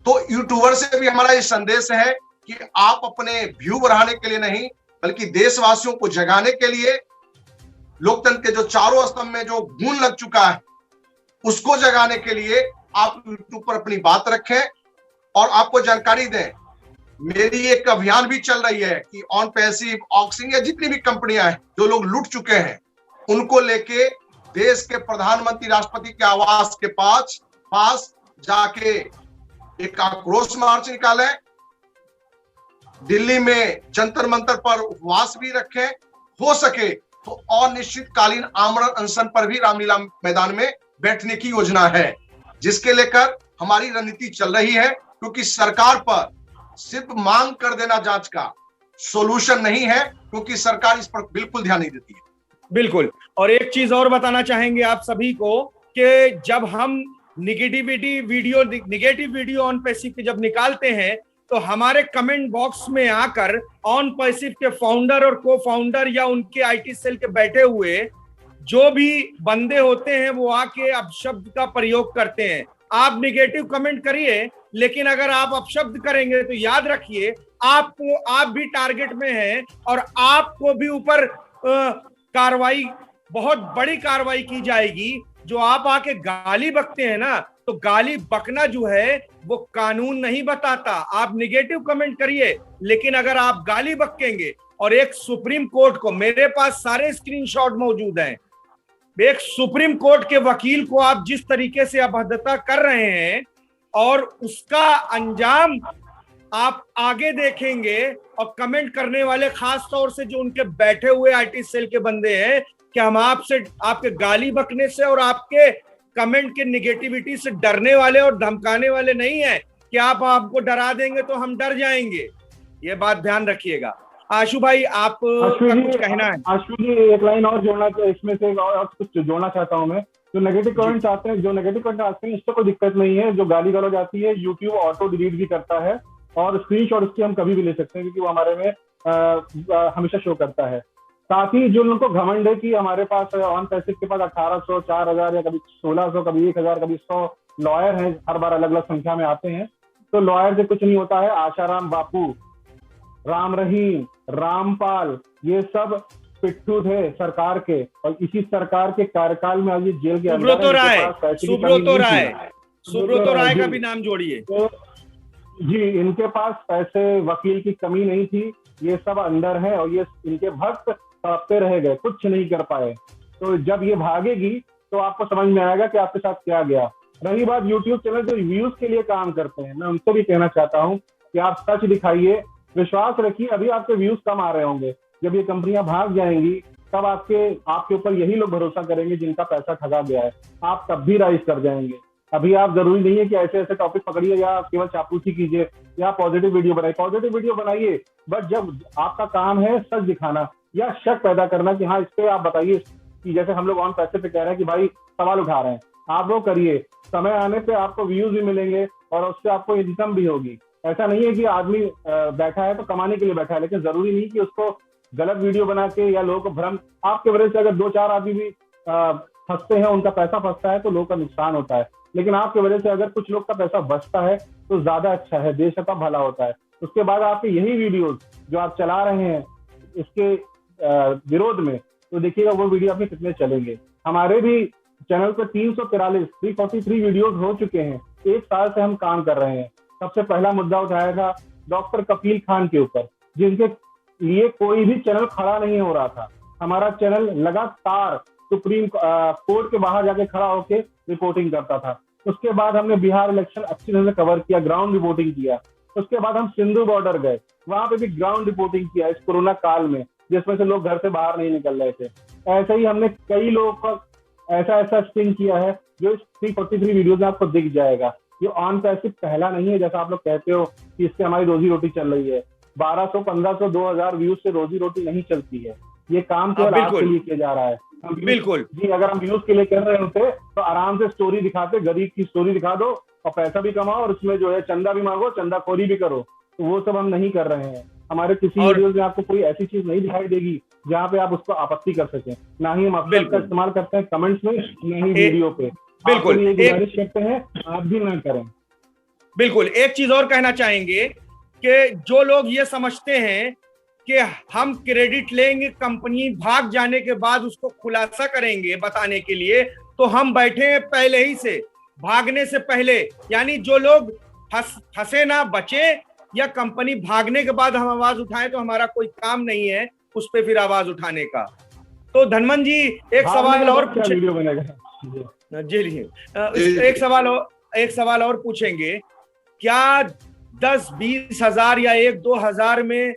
तो यूट्यूबर से भी हमारा ये संदेश है कि आप अपने व्यू बढ़ाने के लिए नहीं बल्कि देशवासियों को जगाने के लिए, लोकतंत्र के जो चारों स्तंभ में जो गुण लग चुका है उसको जगाने के लिए आप यूट्यूब पर अपनी बात रखें। और आपको जानकारी दें, मेरी एक अभियान भी चल रही है कि ऑन पैसिव, ऑक्सिंग या जितनी भी कंपनियां हैं जो लोग लूट चुके हैं उनको लेके देश के प्रधानमंत्री, राष्ट्रपति के आवास के पास जाके एक आक्रोश मार्च निकालें, दिल्ली में जंतर मंतर पर उपवास भी रखें, हो सके तो अनिश्चितकालीन आमरण अनशन पर भी रामलीला मैदान में बैठने की योजना है, जिसके लेकर हमारी रणनीति चल रही है। क्योंकि सरकार पर सिर्फ मांग कर देना जांच का सॉल्यूशन नहीं है, क्योंकि सरकार इस पर बिल्कुल ध्यान नहीं देती है। बिल्कुल। और एक चीज और बताना चाहेंगे आप सभी को कि जब हम निगेटिव वीडियो ऑन पैसिव के जब निकालते हैं तो हमारे कमेंट बॉक्स में आकर ऑन पैसिव के फाउंडर और को फाउंडर या उनके आईटी सेल के बैठे हुए जो भी बंदे होते हैं वो आके अपशब्द का प्रयोग करते हैं। आप निगेटिव कमेंट करिए, लेकिन अगर आप अपशब्द करेंगे तो याद रखिए आप भी टारगेट में हैं और आपको भी ऊपर कार्रवाई, बहुत बड़ी कार्रवाई की जाएगी। जो आप आके गाली बकते हैं ना, तो गाली बकना जो है वो कानून नहीं बताता। आप निगेटिव कमेंट करिए, लेकिन अगर आप गाली बकेंगे और एक सुप्रीम कोर्ट को, मेरे पास सारे स्क्रीनशॉट मौजूद हैं, एक सुप्रीम कोर्ट के वकील को आप जिस तरीके से अभद्रता कर रहे हैं और उसका अंजाम आप आगे देखेंगे। और कमेंट करने वाले खास तौर से जो उनके बैठे हुए आईटी सेल के बंदे हैं कि हम आपसे, आपके गाली बकने से और आपके कमेंट के निगेटिविटी से डरने वाले और धमकाने वाले नहीं है कि आप हमको डरा देंगे तो हम डर जाएंगे। ये बात ध्यान रखिएगा। आशु भाई, आप कुछ कहना है? आशु जी, एक लाइन और जोड़ना, इसमें से और कुछ जोड़ना चाहता हूं मैं। जो नेगेटिव कमेंट्स आते हैं, इससे कोई दिक्कत नहीं है। जो गाली गलौज आती है यूट्यूब ऑटो डिलीट भी करता है और स्क्रीनशॉट उसकी हम कभी भी ले सकते हैं, क्योंकि वो हमारे में हमेशा शो करता है। साथ ही जो लोगों को घमंड है कि हमारे पास ऑन पैसिव के पास 1800, 4000 या कभी 1600, कभी 1000, कभी 100 लॉयर हैं, हर बार अलग अलग संख्या में आते हैं, तो लॉयर से कुछ नहीं होता है। आशाराम बापू, राम रहीम, रामपाल, ये सब पिट्ठू थे सरकार के, और इसी सरकार के कार्यकाल में आज ये जेल के अंदर है। सुब्रतो राय का भी नाम जोड़िए। तो जी, इनके पास पैसे, वकील की कमी नहीं थी, ये सब अंदर है और ये इनके भक्त तड़पते रह गए, कुछ नहीं कर पाए। तो जब ये भागेगी तो आपको समझ में आएगा कि आपके साथ क्या गया। रही बात यूट्यूब चैनल जो व्यूज के लिए काम करते हैं, मैं उनको भी कहना चाहता हूँ कि आप सच दिखाइए, विश्वास रखिए। अभी आपके व्यूज कम आ रहे होंगे, जब ये कंपनियां भाग जाएंगी तब आपके ऊपर यही लोग भरोसा करेंगे जिनका पैसा ठगा गया है। आप तब भी राइज कर जाएंगे। अभी आप जरूरी नहीं है कि ऐसे ऐसे टॉपिक पकड़िए या केवल चापलूसी कीजिए या पॉजिटिव वीडियो बनाइए। पॉजिटिव वीडियो बनाइए, बट जब आपका काम है सच दिखाना या शक पैदा करना कि हाँ इस पे आप बताइए, कि जैसे हम लोग ऑन पैसे पे कह रहे हैं कि भाई सवाल उठा रहे हैं, आप वो करिए। समय आने पे आपको व्यूज भी मिलेंगे और उससे आपको इनकम भी होगी। ऐसा नहीं है कि आदमी बैठा है तो कमाने के लिए बैठा है, लेकिन जरूरी नहीं कि उसको गलत वीडियो बना के या लोगों को भ्रम, आपके वजह से अगर 2-4 आदमी भी फंसते हैं, उनका पैसा फंसता है तो लोगों का नुकसान होता है। लेकिन आपकी वजह से अगर कुछ लोग का पैसा बचता है तो ज्यादा अच्छा है, देश का भला होता है। उसके बाद आपके यही वीडियोस जो आप चला रहे हैं इसके विरोध में, तो देखिएगा वो वीडियो आपके कितने चलेंगे। हमारे भी चैनल पे 343 वीडियोस हो चुके हैं। 1 साल से हम काम कर रहे हैं। सबसे पहला मुद्दा उठाया था डॉक्टर कफील खान के ऊपर, जिनके लिए कोई भी चैनल खड़ा नहीं हो रहा था। हमारा चैनल लगातार सुप्रीम कोर्ट के बाहर जाके खड़ा होकर रिपोर्टिंग करता था। उसके बाद हमने बिहार इलेक्शन अच्छी तरह से कवर किया, ग्राउंड रिपोर्टिंग किया। उसके बाद हम सिंधु बॉर्डर गए, वहां पे भी ग्राउंड रिपोर्टिंग किया इस कोरोना काल में, जिसमें से लोग घर से बाहर नहीं निकल रहे थे। ऐसे ही हमने कई लोगों का ऐसा स्टिंग किया है जो इस 343 वीडियो में आपको दिख जाएगा। ये ऑन पैसिव पहला नहीं है, जैसा आप लोग कहते हो कि इससे हमारी रोजी रोटी चल रही है। 1200, 1500, 2000 व्यूज से रोजी रोटी नहीं चलती है। ये काम केवल आपके लिए किया जा रहा है। बिल्कुल जी, अगर हम व्यूज के लिए कर रहे होते तो आराम से स्टोरी दिखाते, गरीब की स्टोरी दिखा दो और पैसा भी कमाओ और उसमें जो है चंदा भी मांगो, चंदाखोरी भी करो। तो वो सब हम नहीं कर रहे हैं। हमारे किसी वीडियोस में आपको कोई ऐसी चीज नहीं दिखाई देगी जहाँ पे आप उसको आपत्ति कर सकें। ना ही हम अपना इस्तेमाल करते हैं कमेंट्स में, ना ही वीडियो पे। बिल्कुल ये गुजारिश करते हैं आप भी ना करें। बिल्कुल एक चीज और कहना चाहेंगे कि जो लोग ये समझते हैं कि हम क्रेडिट लेंगे, कंपनी भाग जाने के बाद उसको खुलासा करेंगे बताने के लिए, तो हम बैठे हैं पहले ही से, भागने से पहले। यानी जो लोग फंसे ना बचे, या कंपनी भागने के बाद हम आवाज उठाएं, तो हमारा कोई काम नहीं है उस पर फिर आवाज उठाने का। तो धनवन जी एक सवाल और वीडियो बनेगा जी, एक सवाल और पूछेंगे। क्या 10-20 हजार या 1-2 हजार में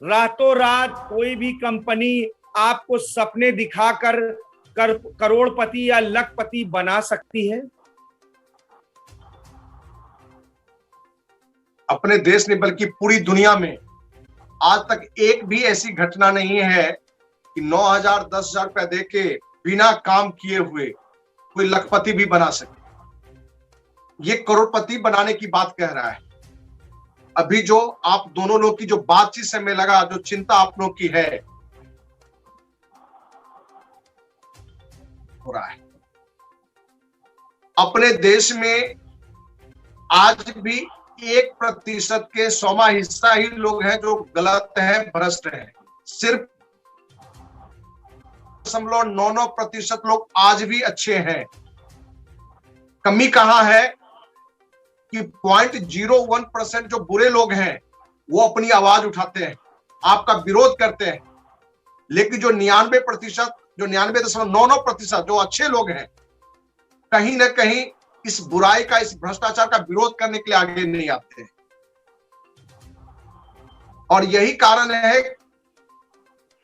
रातों रात कोई भी कंपनी आपको सपने दिखाकर करोड़पति या लखपति बना सकती है? अपने देश ने बल्कि पूरी दुनिया में आज तक एक भी ऐसी घटना नहीं है कि 9,000 10,000 रुपया देके बिना काम किए हुए कोई लखपति भी बना सके। ये करोड़पति बनाने की बात कह रहा है। अभी जो आप दोनों लोग की जो बातचीत से हमें लगा, जो चिंता आप लोग की है, हो रहा है अपने देश में आज भी 1% के 100वां हिस्सा ही लोग हैं जो गलत हैं, भ्रष्ट हैं। सिर्फ 0.99% लोग आज भी अच्छे हैं। कमी कहां है कि 0.01% जो बुरे लोग हैं वो अपनी आवाज उठाते हैं, आपका विरोध करते हैं, लेकिन जो 99%, जो 99.99% जो अच्छे लोग हैं, कहीं ना कहीं इस बुराई का, इस भ्रष्टाचार का विरोध करने के लिए आगे नहीं आते हैं। और यही कारण है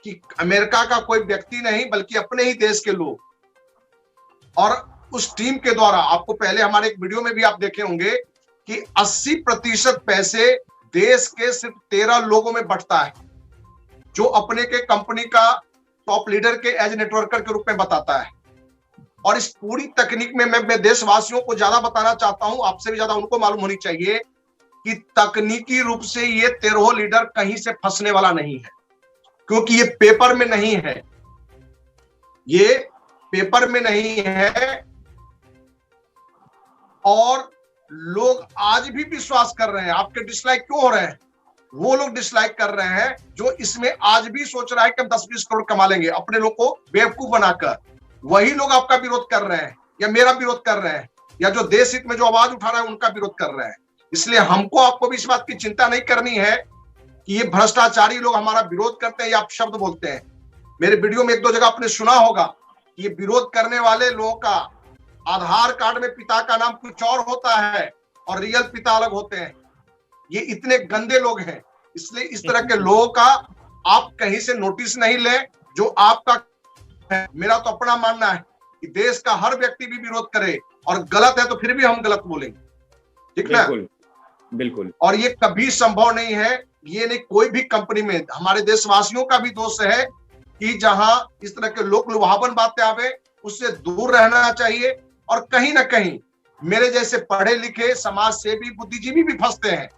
कि अमेरिका का कोई व्यक्ति नहीं बल्कि अपने ही देश के लोग, और उस टीम के द्वारा, आपको पहले हमारे एक वीडियो में भी आप देखे होंगे कि 80% पैसे देश के सिर्फ 13 लोगों में बंटता है, जो अपने के कंपनी का टॉप लीडर के एज नेटवर्कर के रूप में बताता है। और इस पूरी तकनीक में मैं देशवासियों को ज्यादा बताना चाहता हूं, आपसे भी ज्यादा उनको मालूम होनी चाहिए कि तकनीकी रूप से ये 13 लीडर कहीं से फंसने वाला नहीं है, क्योंकि ये पेपर में नहीं है, ये पेपर में नहीं है। और लोग आज भी विश्वास कर रहे हैं। आपके डिसलाइक क्यों हो रहे हैं? वो लोग डिसलाइक कर रहे हैं जो इसमें आज भी सोच रहा है कि हम 10-20 करोड़ कमा लेंगे, अपने लोग को बेवकूफ बनाकर। वही लोग आपका विरोध कर रहे हैं, या मेरा विरोध कर रहे हैं, या जो देश हित में जो आवाज उठा रहा है उनका विरोध कर रहे हैं। इसलिए हमको, आपको भी इस बात की चिंता नहीं करनी है कि ये भ्रष्टाचारी लोग हमारा विरोध करते हैं या आप शब्द बोलते हैं। मेरे वीडियो में 1-2 जगह आपने सुना होगा, ये विरोध करने वाले लोगों का आधार कार्ड में पिता का नाम कुछ और होता है और रियल पिता अलग होते हैं। ये इतने गंदे लोग हैं, इसलिए इस तरह के लोगों का आप कहीं से नोटिस नहीं लें। जो आपका है, मेरा तो अपना मानना है कि देश का हर व्यक्ति भी विरोध करे, और गलत है तो फिर भी हम गलत बोलेंगे, ठीक ना? बिल्कुल। और ये कभी संभव नहीं है, ये नहीं कोई भी कंपनी में। हमारे देशवासियों का भी दोष है कि जहां इस तरह के लोक लुभावन बातें आवे, उससे दूर रहना चाहिए। और कहीं ना कहीं मेरे जैसे पढ़े लिखे समाज सेवी बुद्धिजीवी भी फंसते हैं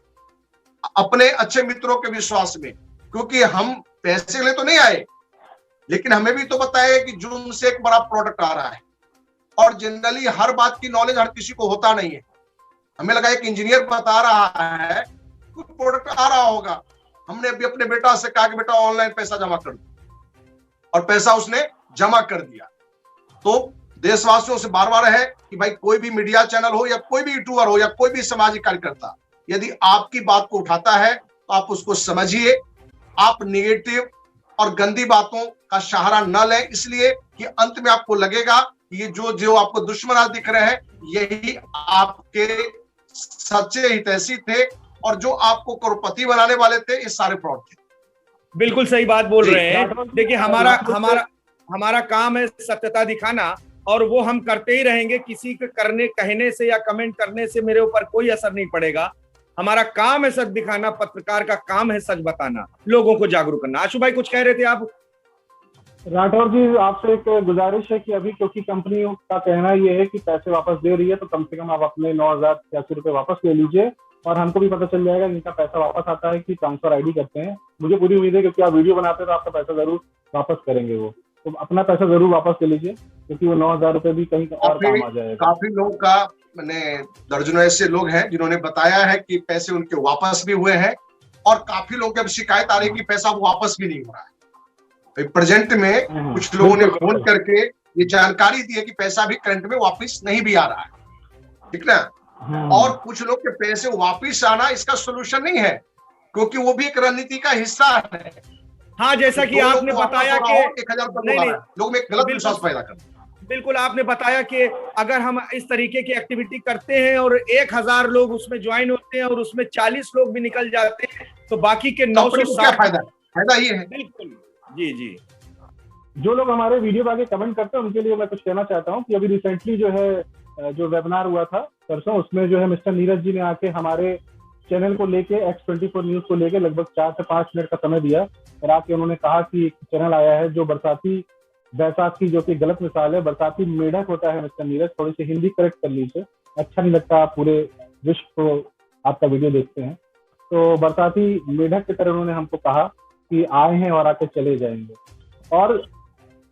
अपने अच्छे मित्रों के विश्वास में, क्योंकि हम पैसे ले तो नहीं आए, लेकिन हमें भी तो बताया कि जो उनसे एक बड़ा प्रोडक्ट आ रहा है। और जनरली हर बात की नॉलेज हर किसी को होता नहीं है। हमें लगा एक इंजीनियर बता रहा है कुछ प्रोडक्ट आ रहा होगा, हमने अभी अपने बेटा से कहा कि बेटा ऑनलाइन पैसा जमा कर दो, और पैसा उसने जमा कर दिया। तो देशवासियों से बार बार है कि भाई कोई भी मीडिया चैनल हो, या कोई भी यूट्यूबर हो, या कोई भी सामाजिक कार्यकर्ता, यदि आपकी बात को उठाता है तो आप उसको समझिए। आप नेगेटिव और गंदी बातों का सहारा न लें, इसलिए कि अंत में आपको लगेगा कि ये जो आपको दुश्मन आज दिख रहे हैं, यही आपके सच्चे हितैषी थे, और जो आपको करोड़पति बनाने वाले थे, ये सारे फ्रॉड थे। बिल्कुल सही बात बोल रहे हैं। देखिए, हमारा काम है सत्यता दिखाना, और वो हम करते ही रहेंगे। किसी के कहने से या कमेंट करने से मेरे ऊपर कोई असर नहीं पड़ेगा। हमारा काम है सच दिखाना, पत्रकार का काम है सच बताना, लोगों को जागरूक करना। आशु भाई कुछ कह रहे थे आप? राठौर जी, आपसे एक गुजारिश है कि अभी क्योंकि कंपनियों का कहना ये है कि पैसे वापस दे रही है, तो कम से कम आप अपने 9,083 रुपए वापस ले लीजिए, और हमको भी पता चल जाएगा इनका पैसा वापस आता है कि ट्रांसफर आईडी करते हैं। मुझे पूरी उम्मीद है क्योंकि आप वीडियो बनाते हैं तो आपका पैसा जरूर वापस करेंगे वो। तो अपना पैसा जरूर वापस ले लीजिए, क्योंकि वो 9,000 रुपए भी कहीं और काम आ जाएगा। काफी लोगों का, मैंने दर्जनों ऐसे लोग हैं जिन्होंने बताया है कि पैसे उनके वापस भी हुए हैं, और काफी लोगों की अब शिकायत आ रही है कि पैसा वापस भी नहीं हो रहा है। प्रेजेंट में कुछ लोगों ने फोन करके ये जानकारी दी है कि पैसा भी करंट में वापस नहीं भी आ रहा है, ठीक ना? और कुछ लोग के पैसे वापस आना इसका सोल्यूशन नहीं है, क्योंकि वो भी एक रणनीति का हिस्सा है। हाँ, जैसा कि आपने बताया कि 1,000 लोग में गलत विश्वास पैदा कर। बिल्कुल, आपने बताया कि अगर हम इस तरीके की एक्टिविटी करते हैं और 1,000 लोग उसमें ज्वाइन होते हैं और उसमें 40 लोग भी निकल जाते हैं, तो बाकी के 960 फायदा ये है। बिल्कुल, जी। जो लोग हमारे वीडियो पे आगे कमेंट करते हैं उनके लिए मैं कुछ कहना चाहता हूँ कि अभी रिसेंटली जो है जो वेबिनार हुआ था परसों, उसमें जो है मिस्टर नीरज जी ने आके हमारे चैनल को लेके X24 न्यूज को लेके लगभग 4 से 5 मिनट का समय दिया, और आके उन्होंने कहा कि एक चैनल आया है जो बरसाती बैसाख की, जो कि गलत मिसाल है। बरसाती मेढक होता है मिस्टर नीरज, थोड़ी सी हिंदी करेक्ट कर लीजिए, अच्छा नहीं लगता, पूरे विश्व को आपका वीडियो देखते हैं। तो बरसाती मेढक की तरह उन्होंने हमको कहा कि आए हैं और आके चले जाएंगे। और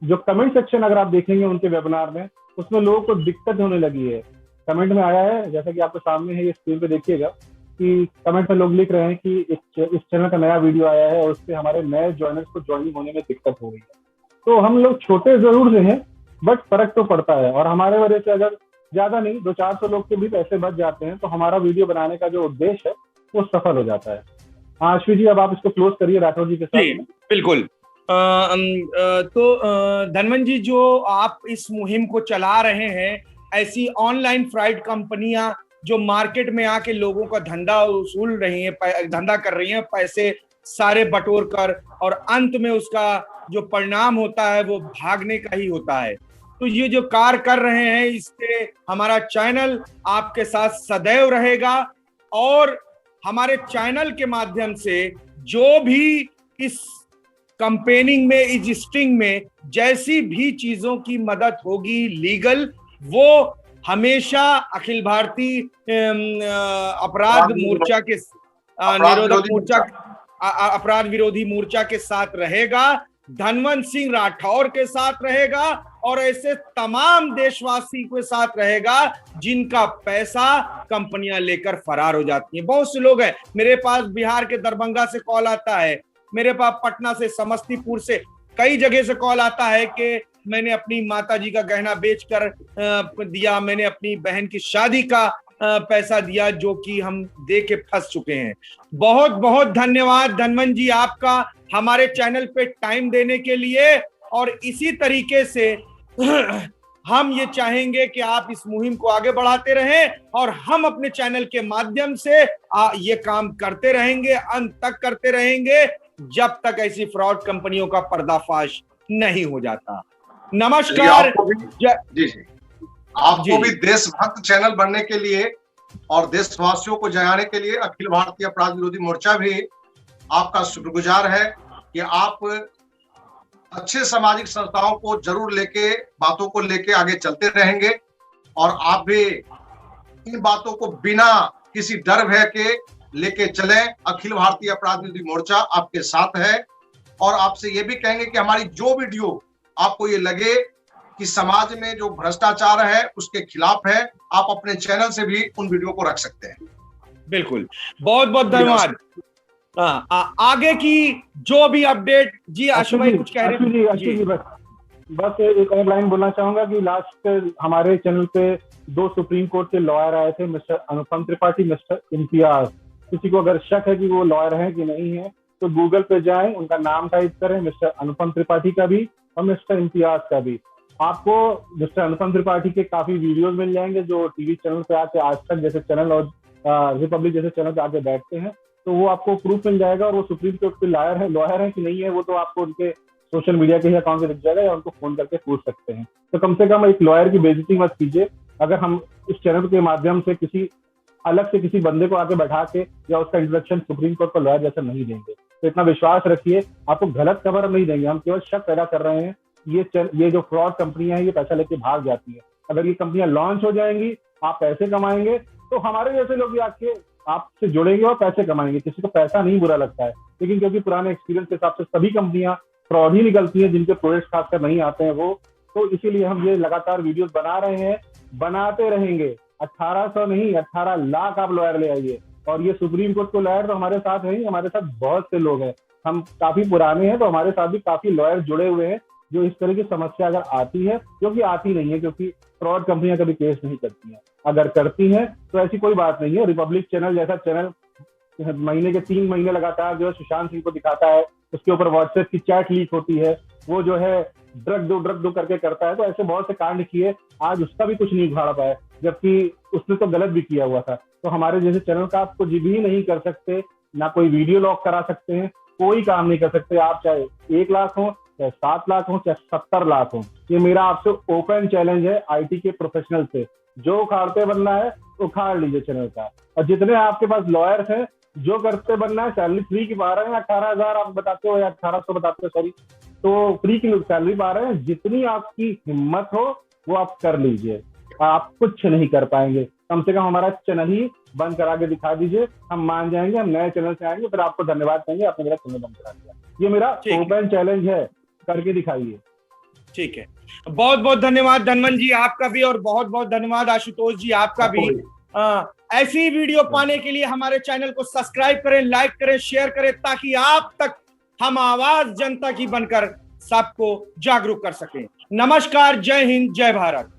जो कमेंट सेक्शन अगर आप देखेंगे उनके वेबिनार में, उसमें लोगों को दिक्कत होने लगी है। कमेंट में आया है, जैसा कि आपके सामने है, ये स्क्रीन पे देखिएगा कि कमेंट में लोग लिख रहे हैं कि इस चैनल का नया वीडियो आया है और उससे हमारे नए ज्वाइनर्स को ज्वाइनिंग होने में दिक्कत हो रही है। तो हम लोग छोटे जरूर से हैं, बट फर्क तो पड़ता है, और हमारे वजह से अगर ज्यादा नहीं 200-400 लोग के भी पैसे बच जाते हैं तो हमारा वीडियो बनाने का जो उद्देश्य है वो सफल हो जाता है। हाँ अश्विन जी, अब आप इसको क्लोज करिए राठौर जी के साथ। बिल्कुल। तो धनवंत जी, जो आप इस मुहिम को चला रहे हैं, ऐसी ऑनलाइन फ्राइड कंपनियां जो मार्केट में आके लोगों का धंधा वसूल रही हैं, धंधा कर रही हैं, पैसे सारे बटोर कर, और अंत में उसका जो परिणाम होता है वो भागने का ही होता है। तो ये जो कार्य कर रहे हैं, इससे हमारा चैनल आपके साथ सदैव रहेगा, और हमारे चैनल के माध्यम से जो भी इस कंपेनिंग में, इस स्टिंग में जैसी भी चीजों की मदद होगी लीगल, वो हमेशा अखिल भारतीय अपराध मोर्चा के निरोधक मोर्चा, अपराध विरोधी मोर्चा के साथ रहेगा, धनवंत सिंह राठौर के साथ रहेगा, और ऐसे तमाम देशवासी के साथ रहेगा जिनका पैसा कंपनियां लेकर फरार हो जाती हैं। बहुत से लोग हैं, मेरे पास बिहार के दरभंगा से कॉल आता है, मेरे पास पटना से, समस्तीपुर से, कई जगह से कॉल आता है कि मैंने अपनी माताजी का गहना बेचकर दिया, मैंने अपनी बहन की शादी का पैसा दिया, जो कि हम दे के फंस चुके हैं। बहुत बहुत धन्यवाद धनवंत जी आपका हमारे चैनल पे टाइम देने के लिए, और इसी तरीके से हम ये चाहेंगे कि आप इस मुहिम को आगे बढ़ाते रहें, और हम अपने चैनल के माध्यम से ये काम करते रहेंगे, अंत तक करते रहेंगे, जब तक ऐसी फ्रॉड कंपनियों का पर्दाफाश नहीं हो जाता। नमस्कार। जी जी, आपको भी देशभक्त चैनल बनने के लिए और देशवासियों को जगाने के लिए अखिल भारतीय अपराध विरोधी मोर्चा भी आपका शुक्रगुजार है कि आप अच्छे सामाजिक संस्थाओं को जरूर लेके, बातों को लेके आगे चलते रहेंगे, और आप भी इन बातों को बिना किसी डर भय के लेके चलें। अखिल भारतीय अपराध विरोधी मोर्चा आपके साथ है, और आपसे ये भी कहेंगे कि हमारी जो वीडियो आपको ये लगे कि समाज में जो भ्रष्टाचार है उसके खिलाफ है, आप अपने चैनल से भी उन वीडियो को रख सकते हैं। बिल्कुल, बहुत बहुत धन्यवाद। आगे की जो भी अपडेट, जी आशु भाई कुछ कह रहे हैं? जी बस एक और लाइन बोलना चाहूंगा कि लास्ट हमारे चैनल पे 2 सुप्रीम कोर्ट के लॉयर आए थे, मिस्टर अनुपम त्रिपाठी, मिस्टर इम्तियाज। किसी को अगर शक है कि वो लॉयर हैं कि नहीं है तो गूगल पे जाएं, उनका नाम टाइप करें, मिस्टर अनुपम त्रिपाठी का भी और मिस्टर इम्तियाज का भी। आपको मिस्टर अनुपम त्रिपाठी के काफी वीडियोस मिल जाएंगे जो टीवी चैनल पे आके, आज तक जैसे चैनल और रिपब्लिक जैसे चैनल पे आके बैठते हैं, तो वो आपको प्रूफ मिल जाएगा, और वो सुप्रीम कोर्ट के लॉयर है कि नहीं है वो तो आपको उनके सोशल मीडिया के ही अकाउंट से दिख जाएगा, या उनको फोन करके पूछ सकते हैं। तो कम से कम एक लॉयर की बेइज्जती मत कीजिए। अगर हम इस चैनल के माध्यम से किसी अलग से किसी बंदे को आके बैठा के या उसका इंट्रोडक्शन सुप्रीम कोर्ट का लॉयर जैसा नहीं देंगे, तो इतना विश्वास रखिए, आपको गलत खबर नहीं देंगे। हम केवल शक पैदा कर रहे हैं, ये जो फ्रॉड कंपनियां हैं ये पैसा लेके भाग जाती है। अगर ये कंपनियां लॉन्च हो जाएंगी, आप पैसे कमाएंगे, तो हमारे जैसे लोग भी आके आपसे जुड़ेंगे और पैसे कमाएंगे। किसी को पैसा नहीं बुरा लगता है, लेकिन क्योंकि पुराने एक्सपीरियंस के हिसाब से सभी कंपनियां फ्रॉड ही निकलती हैं, जिनके प्रोडक्ट खासकर नहीं आते हैं वो। तो इसीलिए हम ये लगातार वीडियोस बना रहे हैं, बनाते रहेंगे। 1800 नहीं 18 लाख आप लॉयर ले आइए। और ये सुप्रीम कोर्ट के लॉयर तो हमारे साथ है ही, हमारे साथ बहुत से लोग हैं, हम काफी पुराने हैं, तो हमारे साथ भी काफी लॉयर जुड़े हुए हैं, जो इस तरह की समस्या अगर आती है, क्योंकि आती नहीं है, क्योंकि फ्रॉड कंपनियां कभी केस नहीं करती हैं। अगर करती हैं तो ऐसी कोई बात नहीं है। रिपब्लिक चैनल जैसा चैनल महीने के 3 महीने लगातार जो है सुशांत सिंह को दिखाता है, उसके ऊपर व्हाट्सएप की चैट लीक होती है, वो जो है ड्रग दो करके करता है, तो ऐसे बहुत से कांड किए, आज उसका भी कुछ नहीं उखाड़ पाया, जबकि उसने तो गलत भी किया हुआ था। तो हमारे जैसे चैनल का आपको जी भी नहीं कर सकते, ना कोई वीडियो लॉक करा सकते हैं, कोई काम नहीं कर सकते। आप चाहे 1 लाख हो, चाहे 7 लाख हो, चाहे 70 लाख हो, ये मेरा आपसे ओपन चैलेंज है आईटी के प्रोफेशनल से। जो उखाड़ते बनना है उखाड़ लीजिए चैनल का। और जितने आपके पास लॉयर्स हैं, जो करते बनना है, सैलरी फ्री की पा रहे हैं, 18,000 आप बताते हो या 1800 बताते हो, सॉरी, तो फ्री की सैलरी पा रहे हैं। जितनी आपकी हिम्मत हो वो आप कर लीजिए। आप कुछ नहीं कर पाएंगे। कम से कम हमारा चैनल ही बंद करा के दिखा दीजिए, हम मान जाएंगे, हम नए चैनल से आएंगे, फिर आपको धन्यवाद कहेंगे आपने मेरा चैनल बंद करा दिया। ये मेरा ओपन चैलेंज है, करके दिखाइए। ठीक है, बहुत बहुत धन्यवाद धनवंत जी आपका भी, और बहुत बहुत धन्यवाद आशुतोष जी आपका भी। ऐसी वीडियो पाने के लिए हमारे चैनल को सब्सक्राइब करें, लाइक करें, शेयर करें, ताकि आप तक हम आवाज जनता की बनकर सबको जागरूक कर सकें। नमस्कार, जय हिंद, जय भारत।